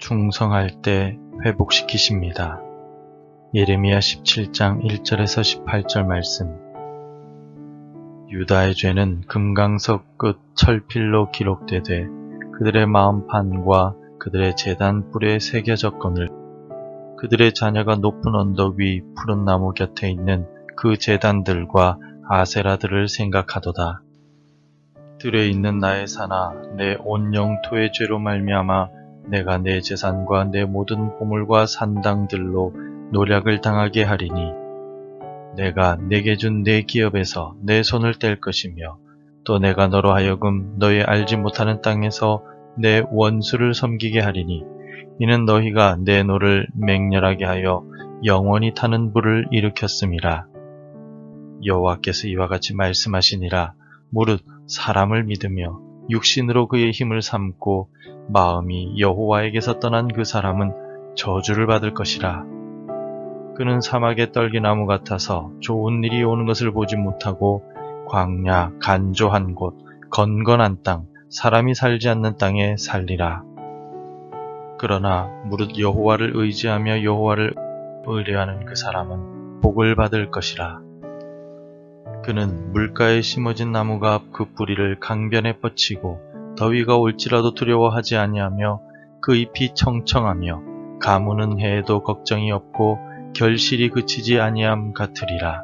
충성할 때 회복시키십니다. 예레미야 17장 1절에서 18절 말씀. 유다의 죄는 금강석 끝 철필로 기록되되 그들의 마음판과 그들의 제단 뿔에 새겨졌거늘 그들의 자녀가 높은 언덕 위 푸른 나무 곁에 있는 그 제단들과 아세라들을 생각하도다. 들에 있는 나의 산아, 내 온 영토의 죄로 말미암아 내가 내 재산과 내 모든 보물과 산당들로 노략을 당하게 하리니 내가 내게 준 내 기업에서 내 손을 뗄 것이며 또 내가 너로 하여금 너의 알지 못하는 땅에서 내 원수를 섬기게 하리니 이는 너희가 내 노를 맹렬하게 하여 영원히 타는 불을 일으켰음이라. 여호와께서 이와 같이 말씀하시니라. 무릇 사람을 믿으며 육신으로 그의 힘을 삼고 마음이 여호와에게서 떠난 그 사람은 저주를 받을 것이라. 그는 사막의 떨기나무 같아서 좋은 일이 오는 것을 보지 못하고 광야, 간조한 곳, 건건한 땅, 사람이 살지 않는 땅에 살리라. 그러나 무릇 여호와를 의지하며 여호와를 의뢰하는 그 사람은 복을 받을 것이라. 그는 물가에 심어진 나무가 그 뿌리를 강변에 뻗치고 더위가 올지라도 두려워하지 아니하며 그 잎이 청청하며 가무는 해에도 걱정이 없고 결실이 그치지 아니함 같으리라.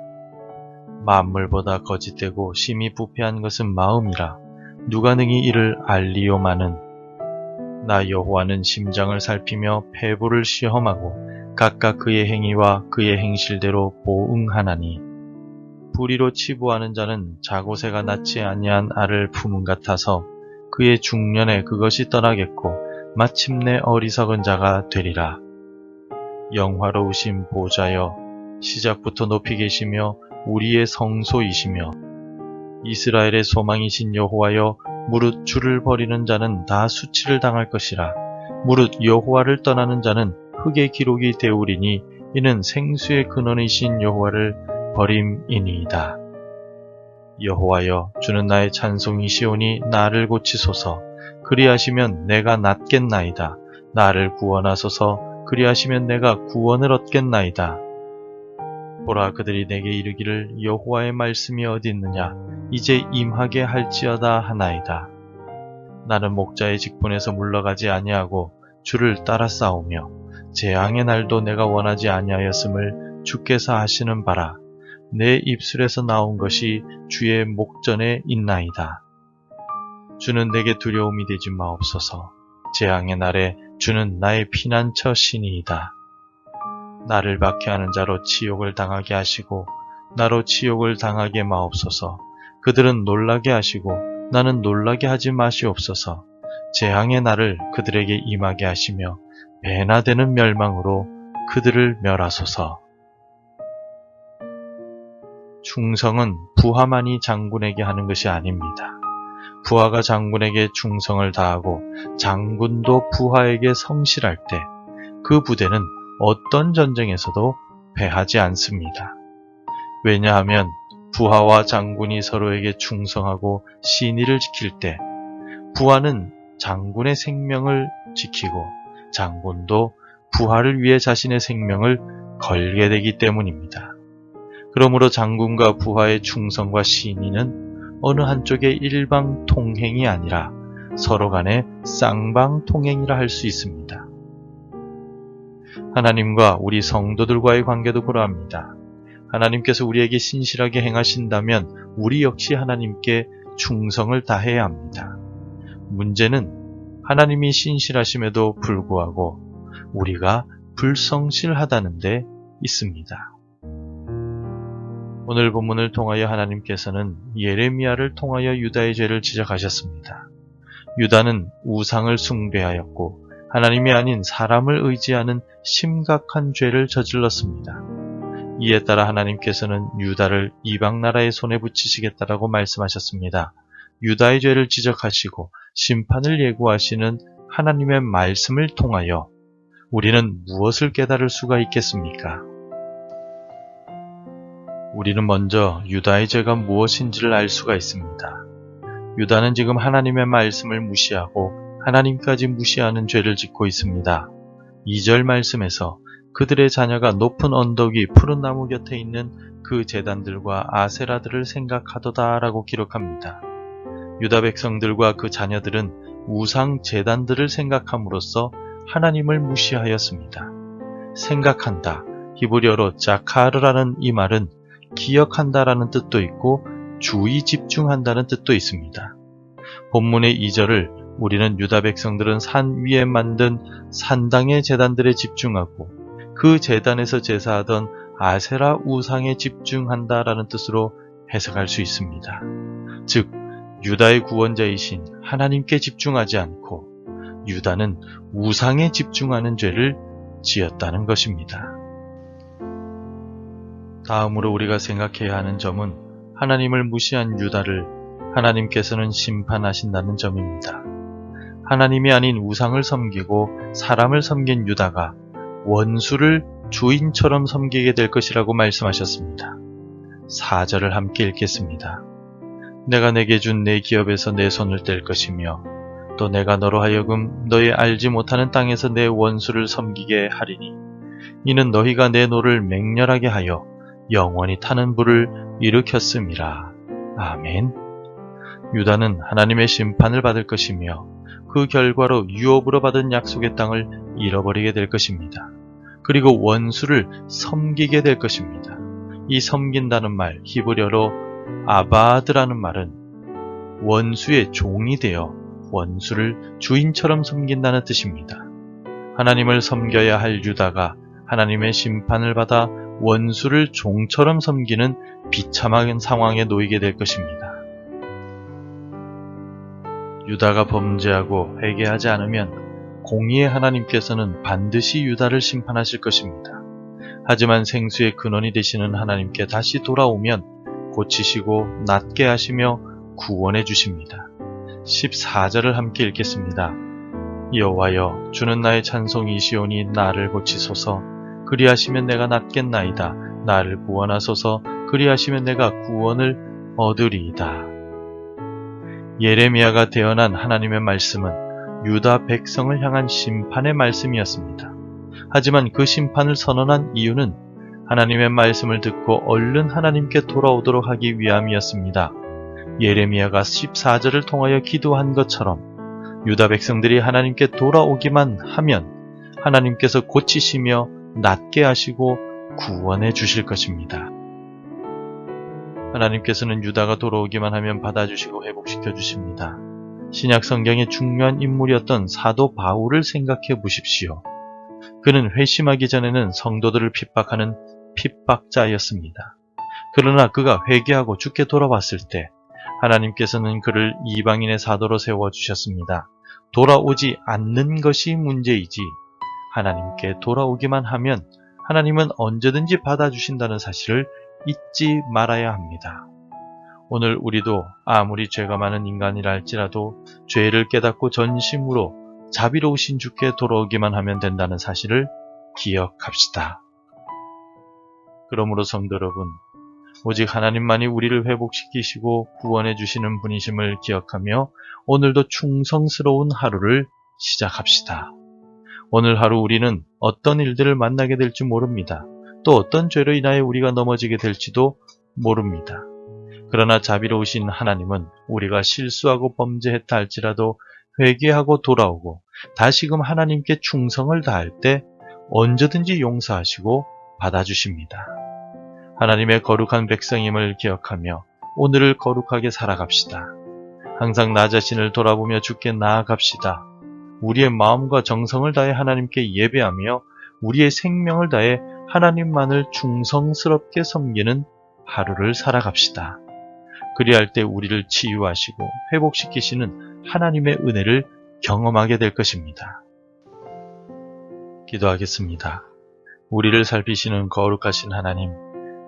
만물보다 거짓되고 심히 부패한 것은 마음이라. 누가 능히 이를 알리오마는. 나 여호와는 심장을 살피며 폐부를 시험하고 각각 그의 행위와 그의 행실대로 보응하나니. 불의로 치부하는 자는 자고새가 낳지 아니한 알을 품은 같아서 그의 중년에 그것이 떠나겠고 마침내 어리석은 자가 되리라. 영화로우신 보좌여, 시작부터 높이 계시며 우리의 성소이시며 이스라엘의 소망이신 여호와여, 무릇 주를 버리는 자는 다 수치를 당할 것이라. 무릇 여호와를 떠나는 자는 흙의 기록이 되우리니 이는 생수의 근원이신 여호와를 버림이니이다. 여호와여, 주는 나의 찬송이시오니 나를 고치소서. 그리하시면 내가 낫겠나이다. 나를 구원하소서. 그리하시면 내가 구원을 얻겠나이다. 보라, 그들이 내게 이르기를 여호와의 말씀이 어디 있느냐, 이제 임하게 할지어다 하나이다. 나는 목자의 직분에서 물러가지 아니하고 주를 따라 싸우며 재앙의 날도 내가 원하지 아니하였음을 주께서 하시는 바라. 내 입술에서 나온 것이 주의 목전에 있나이다. 주는 내게 두려움이 되지 마옵소서. 재앙의 날에 주는 나의 피난처 신이이다. 나를 박해하는 자로 치욕을 당하게 하시고 나로 치욕을 당하게 마옵소서. 그들은 놀라게 하시고 나는 놀라게 하지 마시옵소서. 재앙의 날을 그들에게 임하게 하시며 배나 되는 멸망으로 그들을 멸하소서. 충성은 부하만이 장군에게 하는 것이 아닙니다. 부하가 장군에게 충성을 다하고 장군도 부하에게 성실할 때 그 부대는 어떤 전쟁에서도 패하지 않습니다. 왜냐하면 부하와 장군이 서로에게 충성하고 신의를 지킬 때 부하는 장군의 생명을 지키고 장군도 부하를 위해 자신의 생명을 걸게 되기 때문입니다. 그러므로 장군과 부하의 충성과 신의는 어느 한쪽의 일방 통행이 아니라 서로 간의 쌍방 통행이라 할 수 있습니다. 하나님과 우리 성도들과의 관계도 그러합니다. 하나님께서 우리에게 신실하게 행하신다면 우리 역시 하나님께 충성을 다해야 합니다. 문제는 하나님이 신실하심에도 불구하고 우리가 불성실하다는 데 있습니다. 오늘 본문을 통하여 하나님께서는 예레미야를 통하여 유다의 죄를 지적하셨습니다. 유다는 우상을 숭배하였고 하나님이 아닌 사람을 의지하는 심각한 죄를 저질렀습니다. 이에 따라 하나님께서는 유다를 이방 나라의 손에 붙이시겠다라고 말씀하셨습니다. 유다의 죄를 지적하시고 심판을 예고하시는 하나님의 말씀을 통하여 우리는 무엇을 깨달을 수가 있겠습니까? 우리는 먼저 유다의 죄가 무엇인지를 알 수가 있습니다. 유다는 지금 하나님의 말씀을 무시하고 하나님까지 무시하는 죄를 짓고 있습니다. 2절 말씀에서 그들의 자녀가 높은 언덕 위 푸른 나무 곁에 있는 그 제단들과 아세라들을 생각하도다 라고 기록합니다. 유다 백성들과 그 자녀들은 우상 제단들을 생각함으로써 하나님을 무시하였습니다. 생각한다, 히브리어로 자카르라는 이 말은 기억한다라는 뜻도 있고 주의 집중한다는 뜻도 있습니다. 본문의 2절을 우리는 유다 백성들은 산 위에 만든 산당의 제단들에 집중하고 그 제단에서 제사하던 아세라 우상에 집중한다라는 뜻으로 해석할 수 있습니다. 즉 유다의 구원자이신 하나님께 집중하지 않고 유다는 우상에 집중하는 죄를 지었다는 것입니다. 다음으로 우리가 생각해야 하는 점은 하나님을 무시한 유다를 하나님께서는 심판하신다는 점입니다. 하나님이 아닌 우상을 섬기고 사람을 섬긴 유다가 원수를 주인처럼 섬기게 될 것이라고 말씀하셨습니다. 4절을 함께 읽겠습니다. 내가 내게 준 내 기업에서 내 손을 뗄 것이며 또 내가 너로 하여금 너의 알지 못하는 땅에서 내 원수를 섬기게 하리니 이는 너희가 내 노를 맹렬하게 하여 영원히 타는 불을 일으켰음이라. 아멘. 유다는 하나님의 심판을 받을 것이며 그 결과로 유업으로 받은 약속의 땅을 잃어버리게 될 것입니다. 그리고 원수를 섬기게 될 것입니다. 이 섬긴다는 말, 히브리어로 아바드라는 말은 원수의 종이 되어 원수를 주인처럼 섬긴다는 뜻입니다. 하나님을 섬겨야 할 유다가 하나님의 심판을 받아 원수를 종처럼 섬기는 비참한 상황에 놓이게 될 것입니다. 유다가 범죄하고 회개하지 않으면 공의의 하나님께서는 반드시 유다를 심판하실 것입니다. 하지만 생수의 근원이 되시는 하나님께 다시 돌아오면 고치시고 낫게 하시며 구원해 주십니다. 14절을 함께 읽겠습니다. 여호와여 주는 나의 찬송이시오니 나를 고치소서. 그리하시면 내가 낫겠나이다. 나를 구원하소서. 그리하시면 내가 구원을 얻으리이다. 예레미야가 대언한 하나님의 말씀은 유다 백성을 향한 심판의 말씀이었습니다. 하지만 그 심판을 선언한 이유는 하나님의 말씀을 듣고 얼른 하나님께 돌아오도록 하기 위함이었습니다. 예레미야가 14절을 통하여 기도한 것처럼 유다 백성들이 하나님께 돌아오기만 하면 하나님께서 고치시며 낫게 하시고 구원해 주실 것입니다. 하나님께서는 유다가 돌아오기만 하면 받아주시고 회복시켜 주십니다. 신약 성경의 중요한 인물이었던 사도 바울을 생각해 보십시오. 그는 회심하기 전에는 성도들을 핍박하는 핍박자였습니다. 그러나 그가 회개하고 주께 돌아왔을 때 하나님께서는 그를 이방인의 사도로 세워주셨습니다. 돌아오지 않는 것이 문제이지 하나님께 돌아오기만 하면 하나님은 언제든지 받아주신다는 사실을 잊지 말아야 합니다. 오늘 우리도 아무리 죄가 많은 인간이라 할지라도 죄를 깨닫고 전심으로 자비로우신 주께 돌아오기만 하면 된다는 사실을 기억합시다. 그러므로 성도 여러분, 오직 하나님만이 우리를 회복시키시고 구원해 주시는 분이심을 기억하며 오늘도 충성스러운 하루를 시작합시다. 오늘 하루 우리는 어떤 일들을 만나게 될지 모릅니다. 또 어떤 죄로 인하여 우리가 넘어지게 될지도 모릅니다. 그러나 자비로우신 하나님은 우리가 실수하고 범죄했다 할지라도 회개하고 돌아오고 다시금 하나님께 충성을 다할 때 언제든지 용서하시고 받아주십니다. 하나님의 거룩한 백성임을 기억하며 오늘을 거룩하게 살아갑시다. 항상 나 자신을 돌아보며 주께 나아갑시다. 우리의 마음과 정성을 다해 하나님께 예배하며 우리의 생명을 다해 하나님만을 충성스럽게 섬기는 하루를 살아갑시다. 그리할 때 우리를 치유하시고 회복시키시는 하나님의 은혜를 경험하게 될 것입니다. 기도하겠습니다. 우리를 살피시는 거룩하신 하나님,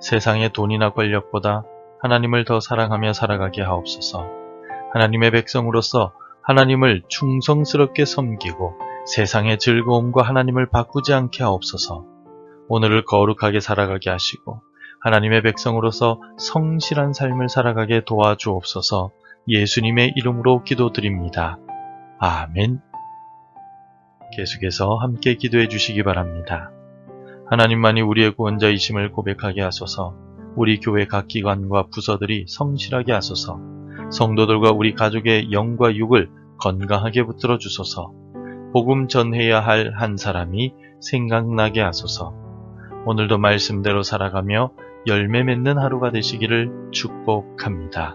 세상의 돈이나 권력보다 하나님을 더 사랑하며 살아가게 하옵소서. 하나님의 백성으로서 하나님을 충성스럽게 섬기고 세상의 즐거움과 하나님을 바꾸지 않게 하옵소서. 오늘을 거룩하게 살아가게 하시고 하나님의 백성으로서 성실한 삶을 살아가게 도와주옵소서. 예수님의 이름으로 기도드립니다. 아멘. 계속해서 함께 기도해 주시기 바랍니다. 하나님만이 우리의 구원자이심을 고백하게 하소서. 우리 교회 각 기관과 부서들이 성실하게 하소서. 성도들과 우리 가족의 영과 육을 건강하게 붙들어 주소서. 복음 전해야 할 한 사람이 생각나게 하소서. 오늘도 말씀대로 살아가며 열매 맺는 하루가 되시기를 축복합니다.